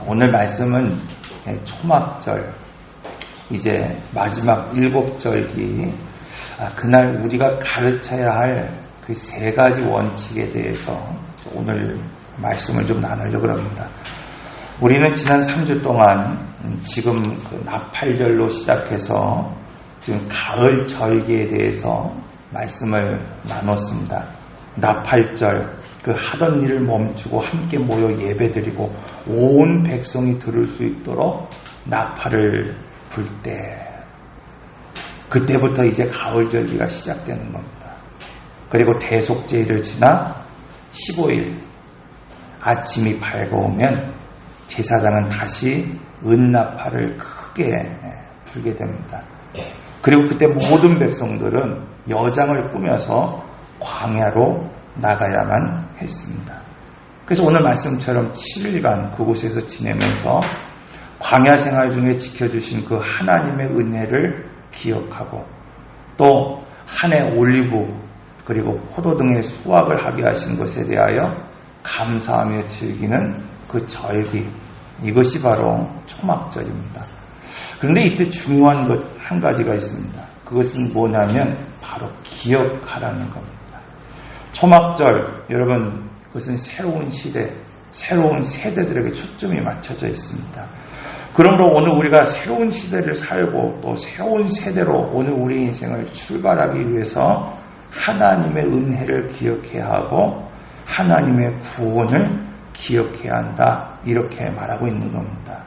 오늘 말씀은 초막절, 이제 마지막 7절기, 그날 우리가 가르쳐야 할 그 3가지 원칙에 대해서 오늘 말씀을 좀 나누려고 합니다. 우리는 지난 3주 동안 지금 그 나팔절로 시작해서 지금 가을 절기에 대해서 말씀을 나눴습니다. 나팔절, 그 하던 일을 멈추고 함께 모여 예배드리고 온 백성이 들을 수 있도록 나팔을 불 때, 그때부터 이제 가을 절기가 시작되는 겁니다. 그리고 대속제일을 지나 15일 아침이 밝아오면 제사장은 다시 은나팔을 크게 불게 됩니다. 그리고 그때 모든 백성들은 여장을 꾸며서 광야로 나가야만 했습니다. 그래서 오늘 말씀처럼 7일간 그곳에서 지내면서 광야 생활 중에 지켜주신 그 하나님의 은혜를 기억하고 또 한 해 올리브 그리고 포도 등의 수확을 하게 하신 것에 대하여 감사하며 즐기는 그 절기, 이것이 바로 초막절입니다. 그런데 이때 중요한 것 한 가지가 있습니다. 그것은 뭐냐면 바로 기억하라는 겁니다. 초막절, 여러분, 그것은 새로운 시대, 새로운 세대들에게 초점이 맞춰져 있습니다. 그러므로 오늘 우리가 새로운 시대를 살고 또 새로운 세대로 오늘 우리 인생을 출발하기 위해서 하나님의 은혜를 기억해야 하고 하나님의 구원을 기억해야 한다, 이렇게 말하고 있는 겁니다.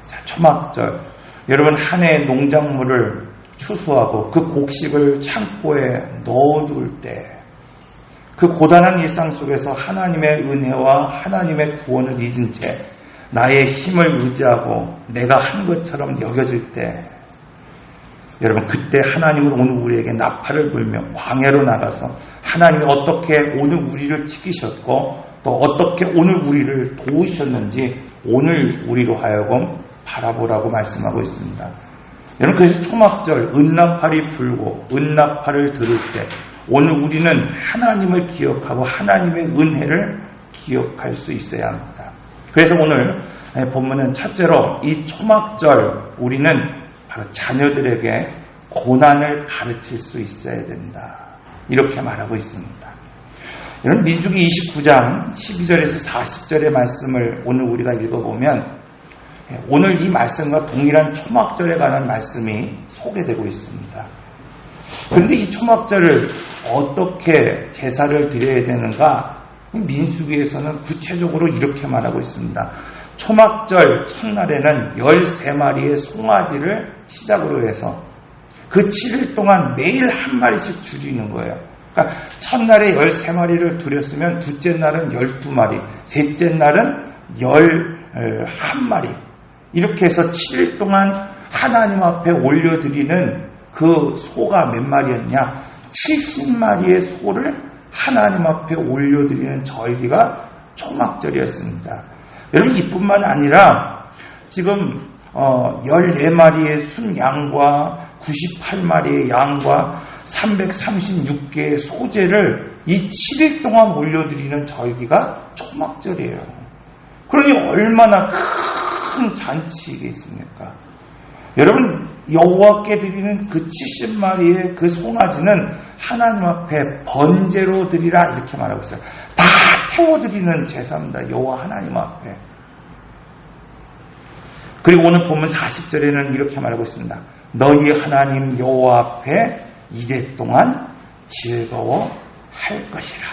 자, 초막절, 여러분, 한 해의 농작물을 추수하고 그 곡식을 창고에 넣어둘 때 그 고단한 일상 속에서 하나님의 은혜와 하나님의 구원을 잊은 채 나의 힘을 의지하고 내가 한 것처럼 여겨질 때, 여러분, 그때 하나님은 오늘 우리에게 나팔을 불며 광야로 나가서 하나님이 어떻게 오늘 우리를 지키셨고 또 어떻게 오늘 우리를 도우셨는지 오늘 우리로 하여금 바라보라고 말씀하고 있습니다. 여러분, 그래서 초막절 은나팔이 불고 은나팔을 들을 때 오늘 우리는 하나님을 기억하고 하나님의 은혜를 기억할 수 있어야 합니다. 그래서 오늘 본문은 첫째로 이 초막절 우리는 바로 자녀들에게 고난을 가르칠 수 있어야 된다, 이렇게 말하고 있습니다. 여러분, 민수기 29장 12절에서 40절의 말씀을 오늘 우리가 읽어보면 오늘 이 말씀과 동일한 초막절에 관한 말씀이 소개되고 있습니다. 그런데 이 초막절을 어떻게 제사를 드려야 되는가, 민수기에서는 구체적으로 이렇게 말하고 있습니다. 초막절 첫날에는 13마리의 송아지를 시작으로 해서 그 7일 동안 매일 한 마리씩 줄이는 거예요. 그러니까 첫날에 13마리를 드렸으면 둘째 날은 12마리, 셋째 날은 11마리, 이렇게 해서 7일 동안 하나님 앞에 올려드리는 그 소가 몇 마리였냐? 70마리의 소를 하나님 앞에 올려드리는 절기가 초막절이었습니다. 여러분, 이뿐만 아니라 지금 14마리의 순양과 98마리의 양과 336개의 소재를 이 7일 동안 올려드리는 절기가 초막절이에요. 그러니 얼마나 큰 잔치이겠습니까? 여러분, 여호와께 드리는 그 70마리의 그 송아지는 하나님 앞에 번제로 드리라, 이렇게 말하고 있어요. 다 태워드리는 제사입니다, 여호와 하나님 앞에. 그리고 오늘 보면 40절에는 이렇게 말하고 있습니다. 너희 하나님 여호와 앞에 이래 동안 즐거워할 것이라.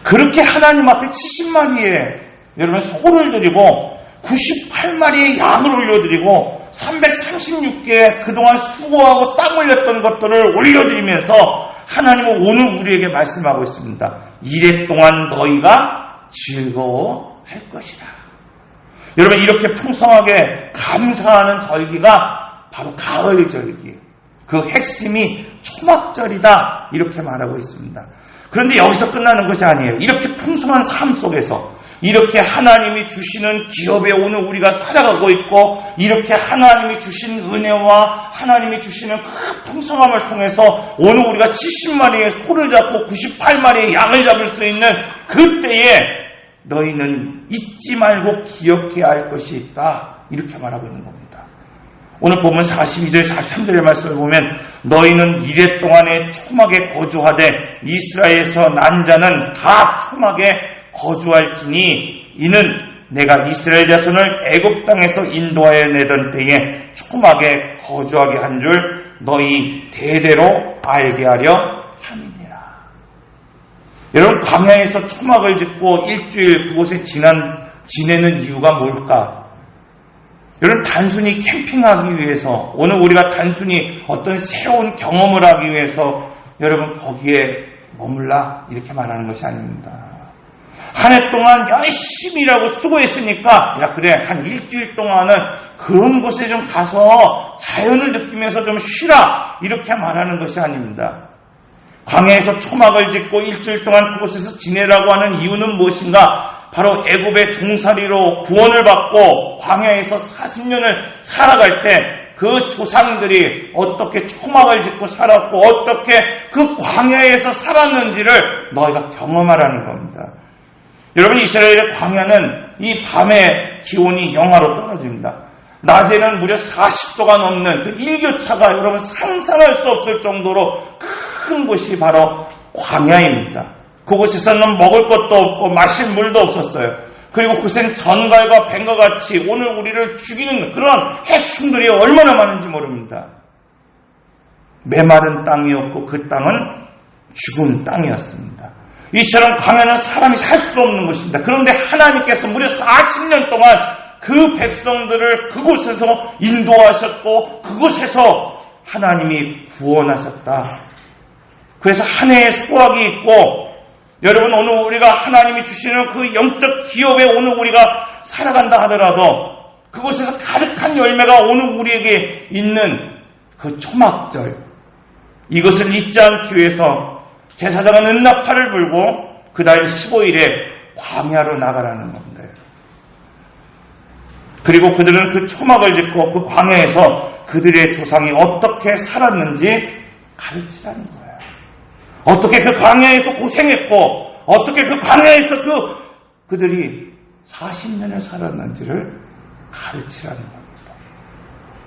그렇게 하나님 앞에 70마리의 여러분 소를 드리고 98마리의 양을 올려드리고 336개의 그동안 수고하고 땀 흘렸던 것들을 올려드리면서 하나님은 오늘 우리에게 말씀하고 있습니다. 이래 동안 너희가 즐거워할 것이라. 여러분, 이렇게 풍성하게 감사하는 절기가 바로 가을 절기, 그 핵심이 초막절이다, 이렇게 말하고 있습니다. 그런데 여기서 끝나는 것이 아니에요. 이렇게 풍성한 삶 속에서 이렇게 하나님이 주시는 기업에 오늘 우리가 살아가고 있고, 이렇게 하나님이 주신 은혜와 하나님이 주시는 그 풍성함을 통해서 오늘 우리가 70마리의 소를 잡고 98마리의 양을 잡을 수 있는 그때에 너희는 잊지 말고 기억해야 할 것이 있다. 이렇게 말하고 있는 겁니다. 오늘 보면 42절, 43절의 말씀을 보면 너희는 이래 동안에 초막에 거주하되 이스라엘에서 난 자는 다 초막에 거주할지니 이는 내가 이스라엘 자손을 애굽 땅에서 인도하여 내던 때에 초막에 거주하게 한 줄 너희 대대로 알게 하려 함이니라. 여러분, 광야에서 초막을 짓고 일주일 그곳에 지내는 이유가 뭘까? 여러분, 단순히 캠핑하기 위해서, 오늘 우리가 단순히 어떤 새로운 경험을 하기 위해서 여러분 거기에 머물라 이렇게 말하는 것이 아닙니다. 한 해 동안 열심히 일하고 수고했으니까 야 그래 한 일주일 동안은 그런 곳에 좀 가서 자연을 느끼면서 좀 쉬라 이렇게 말하는 것이 아닙니다. 광야에서 초막을 짓고 일주일 동안 그곳에서 지내라고 하는 이유는 무엇인가? 바로 애굽의 종살이로 구원을 받고 광야에서 40년을 살아갈 때 그 조상들이 어떻게 초막을 짓고 살았고 어떻게 그 광야에서 살았는지를 너희가 경험하라는 겁니다. 여러분, 이스라엘의 광야는 이 밤에 기온이 영하로 떨어집니다. 낮에는 무려 40도가 넘는 그 일교차가 여러분 상상할 수 없을 정도로 큰 곳이 바로 광야입니다. 그곳에서는 먹을 것도 없고 마실 물도 없었어요. 그리고 그곳엔 전갈과 뱀과 같이 오늘 우리를 죽이는 그런 해충들이 얼마나 많은지 모릅니다. 메마른 땅이었고 그 땅은 죽은 땅이었습니다. 이처럼 광야는 사람이 살 수 없는 곳입니다. 그런데 하나님께서 무려 40년 동안 그 백성들을 그곳에서 인도하셨고 그곳에서 하나님이 구원하셨다. 그래서 한 해의 수확이 있고 여러분, 오늘 우리가 하나님이 주시는 그 영적 기업에 오늘 우리가 살아간다 하더라도 그곳에서 가득한 열매가 오늘 우리에게 있는 그 초막절, 이것을 잊지 않기 위해서 제사장은 은나팔을 불고 그달 15일에 광야로 나가라는 겁니다. 그리고 그들은 그 초막을 짓고 그 광야에서 그들의 조상이 어떻게 살았는지 가르치라는 거예요. 어떻게 그 광야에서 고생했고 어떻게 그 광야에서 그들이 40년을 살았는지를 가르치라는 겁니다.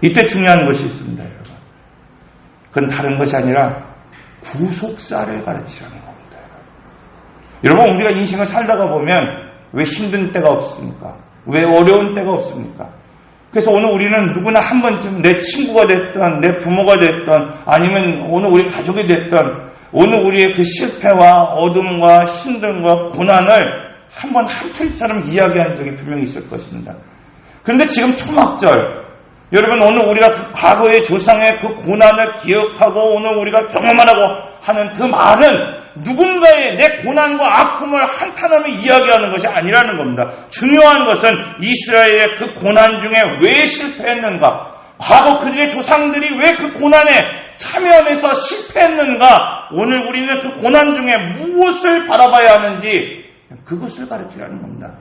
이때 중요한 것이 있습니다, 여러분. 그건 다른 것이 아니라 구속사를 가르치라는 겁니다. 여러분, 우리가 인생을 살다가 보면 왜 힘든 때가 없습니까? 왜 어려운 때가 없습니까? 그래서 오늘 우리는 누구나 한 번쯤 내 친구가 됐던 내 부모가 됐던 아니면 오늘 우리 가족이 됐던 오늘 우리의 그 실패와 어둠과 힘듦과 고난을 한번 한풀이처럼 이야기한 적이 분명히 있을 것입니다. 그런데 지금 초막절, 여러분 오늘 우리가 그 과거의 조상의 그 고난을 기억하고 오늘 우리가 경험하라고 하는 그 말은 누군가의 내 고난과 아픔을 한탄하며 이야기하는 것이 아니라는 겁니다. 중요한 것은 이스라엘의 그 고난 중에 왜 실패했는가? 과거 그들의 조상들이 왜 그 고난에 참여하면서 실패했는가? 오늘 우리는 그 고난 중에 무엇을 바라봐야 하는지 그것을 가르치라는 겁니다.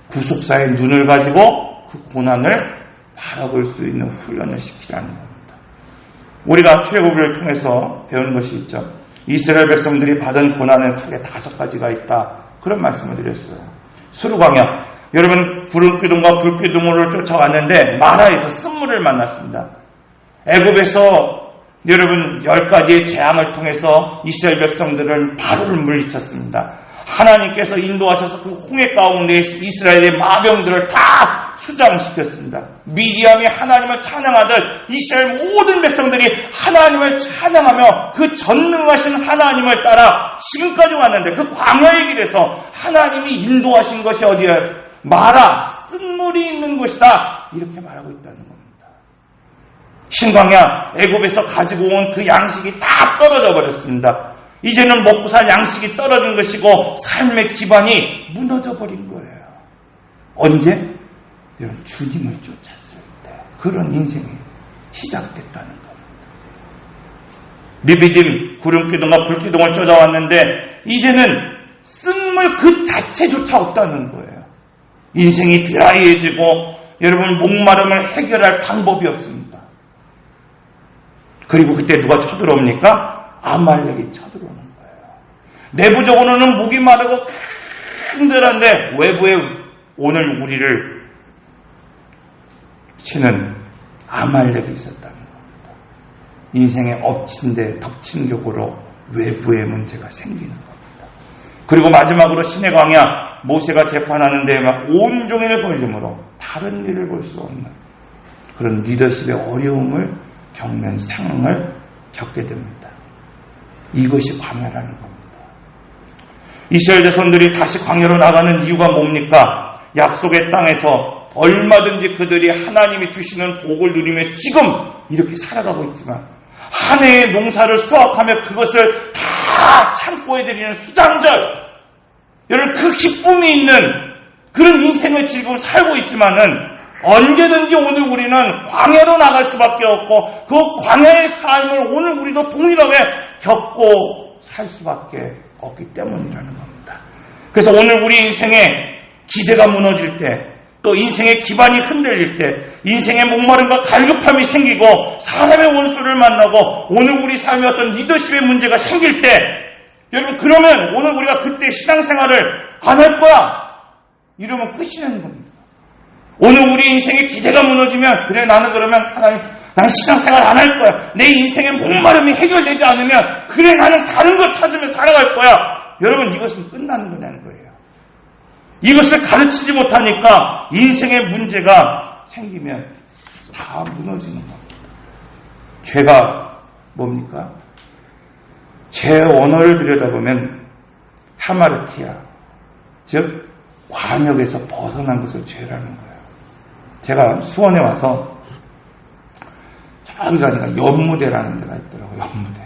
구속사의 눈을 가지고 그 고난을 바라볼 수 있는 훈련을 시키라는 겁니다. 우리가 출애굽을 통해서 배운 것이 있죠. 이스라엘 백성들이 받은 고난은 크게 5가지가 있다. 그런 말씀을 드렸어요. 수르광야, 여러분 구름기둥과 불기둥으로 쫓아왔는데 마라에서 쓴물을 만났습니다. 애굽에서 여러분 10가지의 재앙을 통해서 이스라엘 백성들은 바로를 물리쳤습니다. 하나님께서 인도하셔서 그 홍해 가운데 이스라엘의 마병들을 다 수장시켰습니다. 미디암이 하나님을 찬양하듯 이스라엘 모든 백성들이 하나님을 찬양하며 그 전능하신 하나님을 따라 지금까지 왔는데 그 광야의 길에서 하나님이 인도하신 것이 어디에 마라, 쓴물이 있는 곳이다. 이렇게 말하고 있다는 겁니다. 신광야, 애굽에서 가지고 온 그 양식이 다 떨어져 버렸습니다. 이제는 먹고 살 양식이 떨어진 것이고 삶의 기반이 무너져 버린 거예요. 언제? 여러분, 주님을 쫓았을 때 그런 인생이 시작됐다는 겁니다. 리비딤, 구름기둥과 불기둥을 쫓아왔는데 이제는 쓴물 그 자체조차 없다는 거예요. 인생이 드라이해지고 여러분 목마름을 해결할 방법이 없습니다. 그리고 그때 누가 쳐들어옵니까? 아말렉이 쳐들어오는 거예요. 내부적으로는 목이 마르고 흔들한데 외부에 오늘 우리를 치는 아말렉이 있었다는 겁니다. 인생의 엎친 데 덮친 격으로 외부의 문제가 생기는 겁니다. 그리고 마지막으로 신의 광야, 모세가 재판하는데 막 온종일 걸림으로 다른 일을 볼 수 없는 그런 리더십의 어려움을 겪는 상황을 겪게 됩니다. 이것이 광야라는 겁니다. 이스라엘 자손들이 다시 광야로 나가는 이유가 뭡니까? 약속의 땅에서 얼마든지 그들이 하나님이 주시는 복을 누리며 지금 이렇게 살아가고 있지만 한 해의 농사를 수확하며 그것을 다 창고에 드리는 수장절, 여러분 그 기쁨이 있는 그런 인생의 즐거움을 살고 있지만은 언제든지 오늘 우리는 광야로 나갈 수밖에 없고 그 광야의 삶을 오늘 우리도 동일하게 겪고 살 수밖에 없기 때문이라는 겁니다. 그래서 오늘 우리 인생의 기대가 무너질 때, 또 인생의 기반이 흔들릴 때, 인생의 목마름과 갈급함이 생기고 사람의 원수를 만나고 오늘 우리 삶에 어떤 리더십의 문제가 생길 때, 여러분 그러면 오늘 우리가 그때 신앙생활을 안 할 거야 이러면 끝이라는 겁니다. 오늘 우리 인생의 기대가 무너지면 그래 나는 그러면 하나님 난 신앙생활 안 할 거야. 내 인생의 목마름이 해결되지 않으면 그래 나는 다른 거 찾으며 살아갈 거야. 여러분 이것은 끝나는 거냐는 거예요. 이것을 가르치지 못하니까 인생의 문제가 생기면 다 무너지는 겁니다. 죄가 뭡니까? 제 언어를 들여다보면 하마르티아, 즉 관역에서 벗어난 것을 죄라는 거예요. 제가 수원에 와서 저기 가니까 연무대라는 데가 있더라고요. 연무대.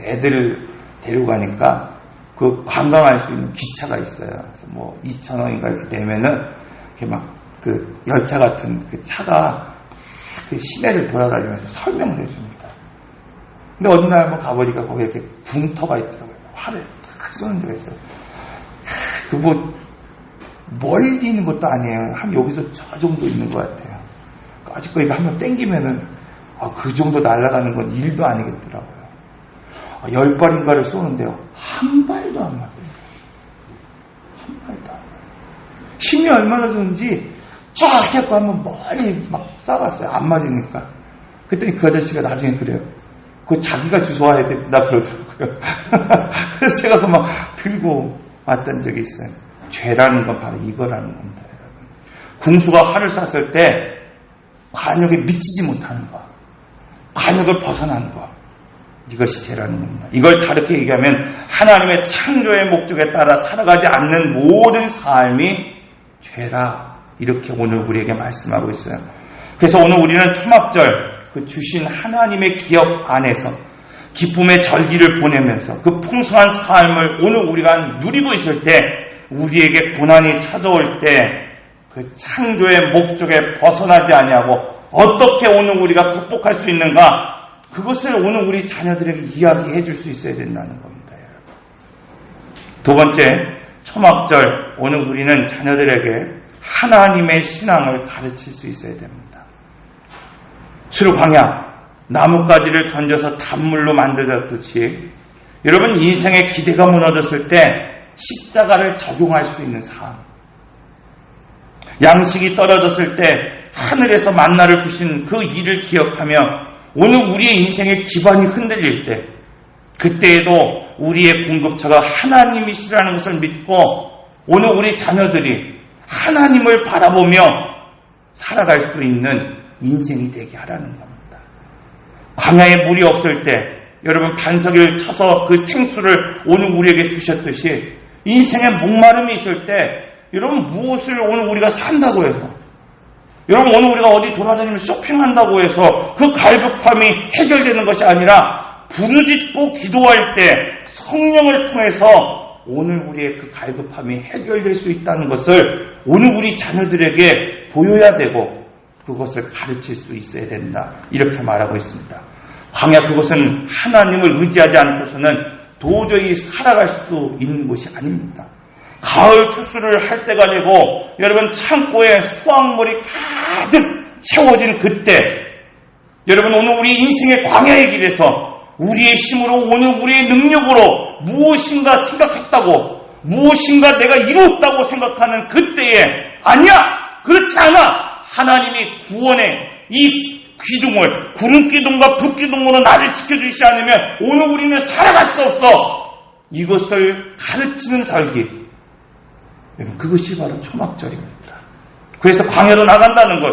애들을 데리고 가니까 그 관광할 수 있는 기차가 있어요. 그래서 뭐 2,000원인가 이렇게 내면은 이렇게 막 그 열차 같은 그 차가 그 시내를 돌아다니면서 설명을 해줍니다. 근데 어느 날 한번 가보니까 거기 이렇게 궁터가 있더라고요. 활을 탁 쏘는 데가 있어요. 그 뭐 멀리 있는 것도 아니에요. 한 여기서 저 정도 있는 것 같아요. 아직도 이거 한번 땡기면은 그 정도 날아가는 건 일도 아니겠더라고요. 10발인가를 쏘는데요. 한 발도 안 맞아요. 한 발도 안 맞아요. 힘이 얼마나 좋은지 쫙 해갖고 한번 멀리 막 쏴봤어요. 안 맞으니까. 그랬더니 그 아저씨가 나중에 그래요. 그거 자기가 주워와야 된다 그러더라고요. 그래서 제가 막 들고 왔던 적이 있어요. 죄라는 건 바로 이거라는 겁니다. 여러분. 궁수가 활을 쐈을 때 관역에 미치지 못하는 것, 관역을 벗어나는 것, 이것이 죄라는 겁니다. 이걸 다르게 얘기하면 하나님의 창조의 목적에 따라 살아가지 않는 모든 삶이 죄라, 이렇게 오늘 우리에게 말씀하고 있어요. 그래서 오늘 우리는 초막절 그 주신 하나님의 기업 안에서 기쁨의 절기를 보내면서 그 풍성한 삶을 오늘 우리가 누리고 있을 때, 우리에게 고난이 찾아올 때 그 창조의 목적에 벗어나지 아니하고 어떻게 오늘 우리가 극복할 수 있는가, 그것을 오늘 우리 자녀들에게 이야기해 줄 수 있어야 된다는 겁니다. 여러분. 두 번째, 초막절 오늘 우리는 자녀들에게 하나님의 신앙을 가르칠 수 있어야 됩니다. 수르광야, 나뭇가지를 던져서 단물로 만들었듯이 여러분 인생의 기대가 무너졌을 때 십자가를 적용할 수 있는 삶, 양식이 떨어졌을 때 하늘에서 만나를 주신 그 일을 기억하며 오늘 우리의 인생의 기반이 흔들릴 때, 그때에도 우리의 공급처가 하나님이시라는 것을 믿고 오늘 우리 자녀들이 하나님을 바라보며 살아갈 수 있는 인생이 되게 하라는 겁니다. 광야에 물이 없을 때 여러분 반석을 쳐서 그 생수를 오늘 우리에게 주셨듯이 인생에 목마름이 있을 때 여러분 무엇을 오늘 우리가 산다고 해서, 여러분 오늘 우리가 어디 돌아다니면서 쇼핑한다고 해서 그 갈급함이 해결되는 것이 아니라 부르짖고 기도할 때 성령을 통해서 오늘 우리의 그 갈급함이 해결될 수 있다는 것을 오늘 우리 자녀들에게 보여야 되고 그것을 가르칠 수 있어야 된다, 이렇게 말하고 있습니다. 광야, 그것은 하나님을 의지하지 않고서는 도저히 살아갈 수 있는 곳이 아닙니다. 가을 추수를 할 때가 되고 여러분 창고에 수확물이 가득 채워진 그때, 여러분 오늘 우리 인생의 광야의 길에서 우리의 힘으로 오늘 우리의 능력으로 무엇인가 생각했다고 무엇인가 내가 이루었다고 생각하는 그때에 아니야! 그렇지 않아! 하나님이 구원의 이 기둥을 구름기둥과 불기둥으로 나를 지켜주시지 않으면 오늘 우리는 살아갈 수 없어. 이것을 가르치는 절기. 그것이 바로 초막절입니다. 그래서 광야로 나간다는 것.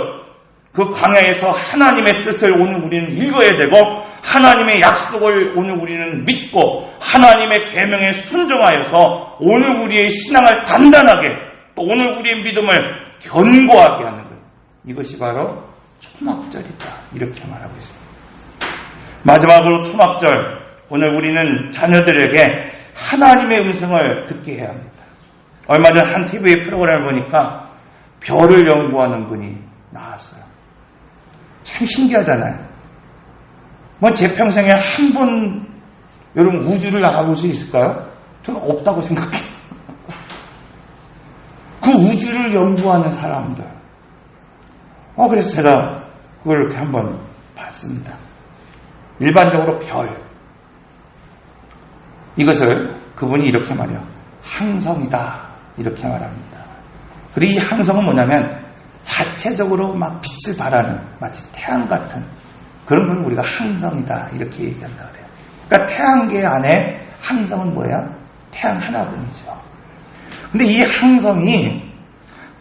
그 광야에서 하나님의 뜻을 오늘 우리는 읽어야 되고 하나님의 약속을 오늘 우리는 믿고 하나님의 계명에 순종하여서 오늘 우리의 신앙을 단단하게 또 오늘 우리의 믿음을 견고하게 하는 것. 이것이 바로 초막절이다. 이렇게 말하고 있습니다. 마지막으로 초막절. 오늘 우리는 자녀들에게 하나님의 음성을 듣게 해야 합니다. 얼마 전 한 TV 프로그램을 보니까 별을 연구하는 분이 나왔어요. 참 신기하잖아요. 뭐 제 평생에 한 번 여러분 우주를 나가볼 수 있을까요? 저는 없다고 생각해요. 그 우주를 연구하는 사람들. 그래서 제가 그걸 이렇게 한번 봤습니다. 일반적으로 별. 이것을 그분이 이렇게 말해요. 항성이다. 이렇게 말합니다. 그리고 이 항성은 뭐냐면 자체적으로 막 빛을 발하는 마치 태양 같은 그런 걸 우리가 항성이다. 이렇게 얘기한다 그래요. 그러니까 태양계 안에 항성은 뭐야? 태양 하나뿐이죠. 근데 이 항성이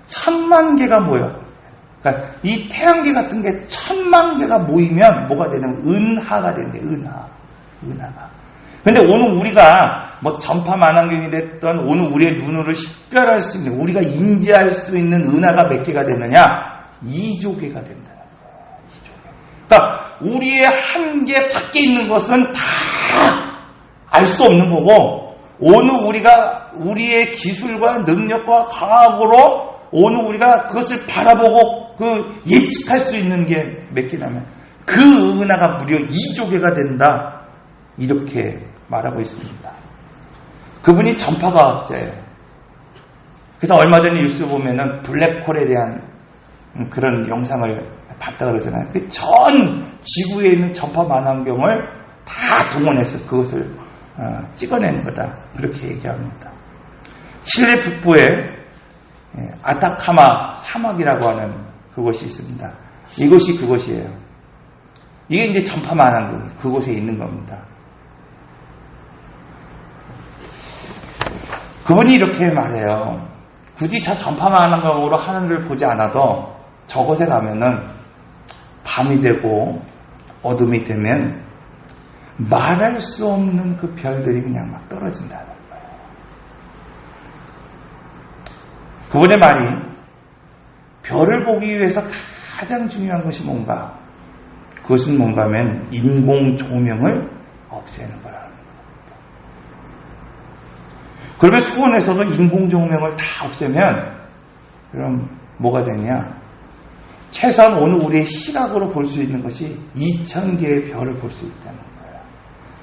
1000만 개가 모여. 그러니까 이 태양계 같은 게 1000만 개가 모이면 뭐가 되냐면 은하가 된대. 은하가. 근데 오늘 우리가 뭐 전파 만환경이 됐던 오늘 우리의 눈으로 식별할 수 있는 우리가 인지할 수 있는 은하가 몇 개가 되느냐? 2조 개가 된다는 거예요. 2조 개. 그러니까 우리의 한계 밖에 있는 것은 다 알 수 없는 거고 오늘 우리가 우리의 기술과 능력과 과학으로 오늘 우리가 그것을 바라보고 그 예측할 수 있는 게 몇 개냐면 그 은하가 무려 2조 개가 된다. 이렇게 말하고 있습니다. 그분이 전파과학자예요. 그래서 얼마 전에 뉴스 보면은 블랙홀에 대한 그런 영상을 봤다 그러잖아요. 그 전 지구에 있는 전파 만환경을 다 동원해서 그것을 찍어내는 거다. 그렇게 얘기합니다. 칠레 북부에 아타카마 사막이라고 하는 그곳이 있습니다. 이곳이 그곳이에요. 이게 이제 전파 만환경 그곳에 있는 겁니다. 그분이 이렇게 말해요. 굳이 저 전파 만환경으로 하늘을 보지 않아도 저곳에 가면은 밤이 되고 어둠이 되면 말할 수 없는 그 별들이 그냥 막 떨어진다는 거예요. 그분의 말이 별을 보기 위해서 가장 중요한 것이 뭔가? 그것은 뭔가 하면 인공 조명을 없애는 거라는 겁니다. 그러면 수원에서도 인공 조명을 다 없애면 그럼 뭐가 되냐? 최소한 오늘 우리의 시각으로 볼 수 있는 것이 2000개의 별을 볼 수 있다는 거예요.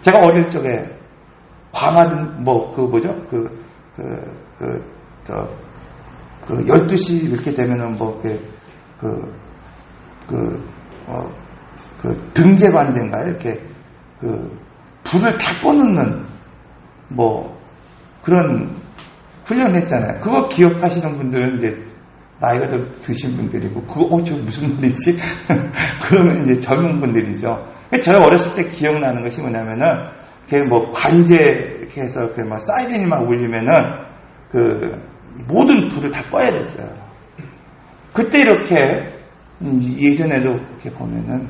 제가 어릴 적에 광화등, 12시 이렇게 되면은 등재관제인가요? 이렇게 불을 다 꺼놓는 그런 훈련 했잖아요. 그거 기억하시는 분들은 이제 나이가 좀 드신 분들이고, 저 무슨 말이지? 그러면 이제 젊은 분들이죠. 저희 어렸을 때 기억나는 것이 뭐냐면은, 관제, 이렇게 해서, 사이렌이 막 울리면은, 모든 불을 다 꺼야 됐어요. 그때 이렇게, 예전에도 이렇게 보면은,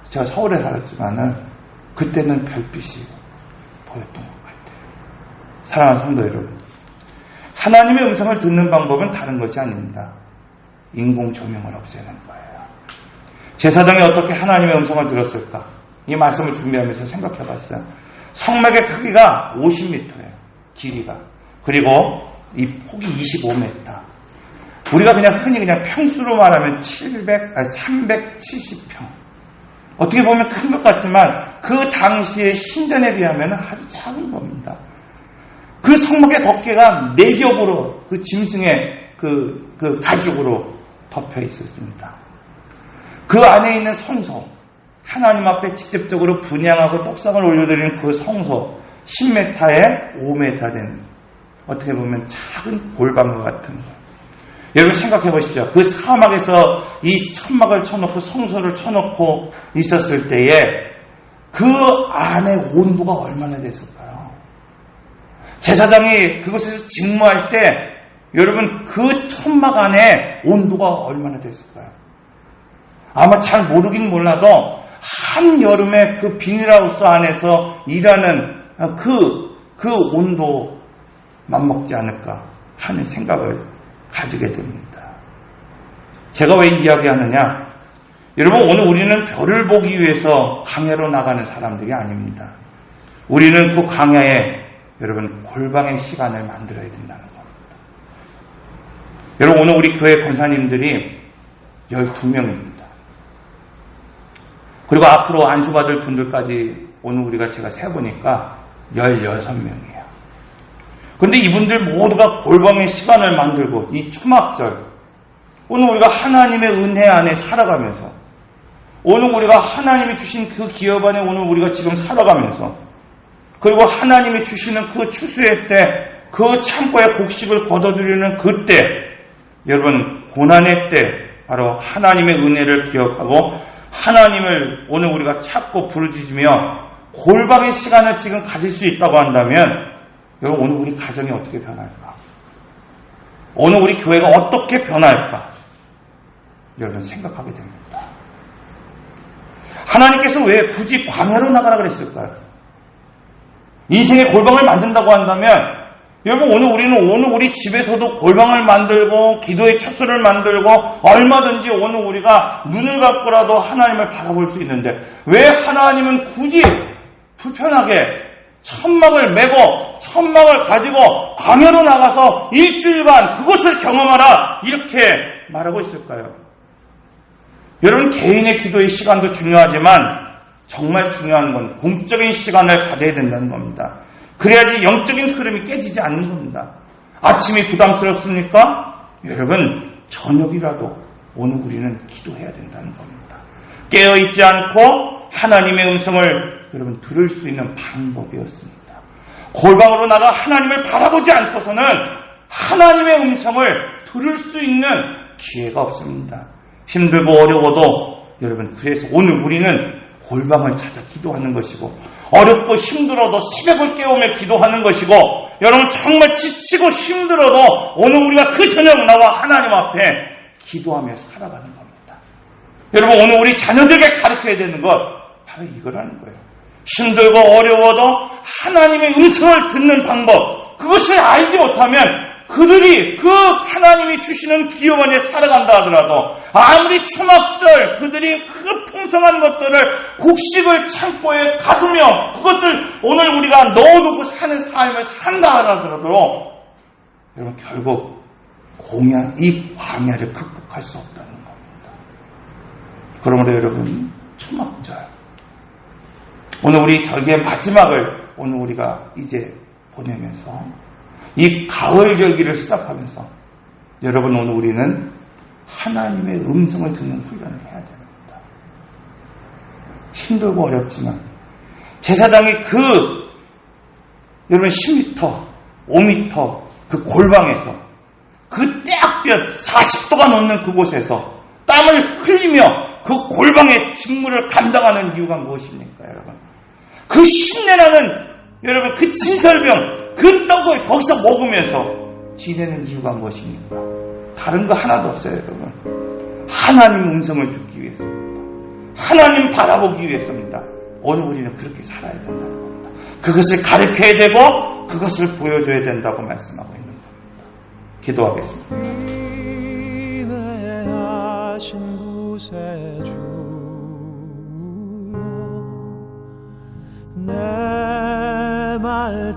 제가 서울에 살았지만은, 그때는 별빛이 보였던 것 같아요. 사랑하는 성도 여러분. 하나님의 음성을 듣는 방법은 다른 것이 아닙니다. 인공 조명을 없애는 거예요. 제사장이 어떻게 하나님의 음성을 들었을까? 이 말씀을 준비하면서 생각해 봤어요. 성막의 크기가 50m예요. 길이가. 그리고 이 폭이 25m. 우리가 흔히 평수로 말하면 370평. 어떻게 보면 큰 것 같지만 그 당시의 신전에 비하면 아주 작은 겁니다. 그 성막의 덮개가 4겹으로 그 짐승의 그 가죽으로 덮여 있었습니다. 그 안에 있는 성소, 하나님 앞에 직접적으로 분향하고 떡상을 올려드리는 그 성소, 10m에 5m 된 어떻게 보면 작은 골방과 같은 거예요. 여러분 생각해 보십시오. 그 사막에서 이 천막을 쳐놓고 성소를 쳐놓고 있었을 때에 그 안에 온도가 얼마나 됐을까요? 제사장이 그곳에서 직무할 때 여러분 그 천막 안에 온도가 얼마나 됐을까요? 아마 잘 모르긴 몰라도 한여름에 그 비닐하우스 안에서 일하는 그 온도 맞먹지 않을까 하는 생각을 가지게 됩니다. 제가 왜 이야기하느냐? 여러분 오늘 우리는 별을 보기 위해서 광야로 나가는 사람들이 아닙니다. 우리는 그 광야에 여러분 골방의 시간을 만들어야 된다는 겁니다. 여러분 오늘 우리 교회 권사님들이 12명입니다. 그리고 앞으로 안수받을 분들까지 오늘 우리가 제가 세보니까 16명이에요. 그런데 이분들 모두가 골방의 시간을 만들고 이 초막절 오늘 우리가 하나님의 은혜 안에 살아가면서 오늘 우리가 하나님이 주신 그 기업 안에 오늘 우리가 지금 살아가면서 그리고 하나님이 주시는 그 추수의 때 그 창고에 곡식을 걷어들이는 그때 여러분 고난의 때 바로 하나님의 은혜를 기억하고 하나님을 오늘 우리가 찾고 부르짖으며 골방의 시간을 지금 가질 수 있다고 한다면 여러분 오늘 우리 가정이 어떻게 변할까? 오늘 우리 교회가 어떻게 변할까? 여러분 생각하게 됩니다. 하나님께서 왜 굳이 광야로 나가라 그랬을까요? 인생의 골방을 만든다고 한다면 여러분 오늘 우리 집에서도 골방을 만들고 기도의 척소를 만들고 얼마든지 오늘 우리가 눈을 감고라도 하나님을 바라볼 수 있는데 왜 하나님은 굳이 불편하게 천막을 메고 천막을 가지고 광야로 나가서 일주일간 그것을 경험하라 이렇게 말하고 있을까요? 여러분 개인의 기도의 시간도 중요하지만 정말 중요한 건 공적인 시간을 가져야 된다는 겁니다. 그래야지 영적인 흐름이 깨지지 않는 겁니다. 아침이 부담스럽습니까? 여러분 저녁이라도 오늘 우리는 기도해야 된다는 겁니다. 깨어있지 않고 하나님의 음성을 여러분 들을 수 있는 방법이었습니다. 골방으로 나가 하나님을 바라보지 않고서는 하나님의 음성을 들을 수 있는 기회가 없습니다. 힘들고 어려워도 여러분 그래서 오늘 우리는 골방을 찾아 기도하는 것이고 어렵고 힘들어도 새벽을 깨우며 기도하는 것이고 여러분 정말 지치고 힘들어도 오늘 우리가 그 저녁 나와 하나님 앞에 기도하며 살아가는 겁니다. 여러분 오늘 우리 자녀들에게 가르쳐야 되는 것 바로 이거라는 거예요. 힘들고 어려워도 하나님의 음성을 듣는 방법 그것을 알지 못하면 그들이 그 하나님이 주시는 기업 안에 살아간다 하더라도 아무리 초막절 그들이 그 풍성한 것들을 곡식을 창고에 가두며 그것을 오늘 우리가 넣어두고 사는 삶을 산다 하더라도 여러분 결국 이 광야를 극복할 수 없다는 겁니다. 그러므로 여러분 초막절 오늘 우리 절기의 마지막을 오늘 우리가 이제 보내면서 이 가을 절기를 시작하면서 여러분 오늘 우리는 하나님의 음성을 듣는 훈련을 해야 됩니다. 힘들고 어렵지만 제사장이 여러분 10m, 5m 그 골방에서 그 떼학볕 40도가 넘는 그곳에서 땀을 흘리며 그 골방의 직무를 감당하는 이유가 무엇입니까 여러분? 그 신내나는 여러분 그 진설병 그 떡을 거기서 먹으면서 지내는 이유가 무엇입니까? 다른 거 하나도 없어요 여러분. 하나님 음성을 듣기 위해서입니다. 하나님 바라보기 위해서입니다. 오늘 우리는 그렇게 살아야 된다는 겁니다. 그것을 가르쳐야 되고 그것을 보여줘야 된다고 말씀하고 있는 겁니다. 기도하겠습니다. 인내하신 곳에 주여 내 말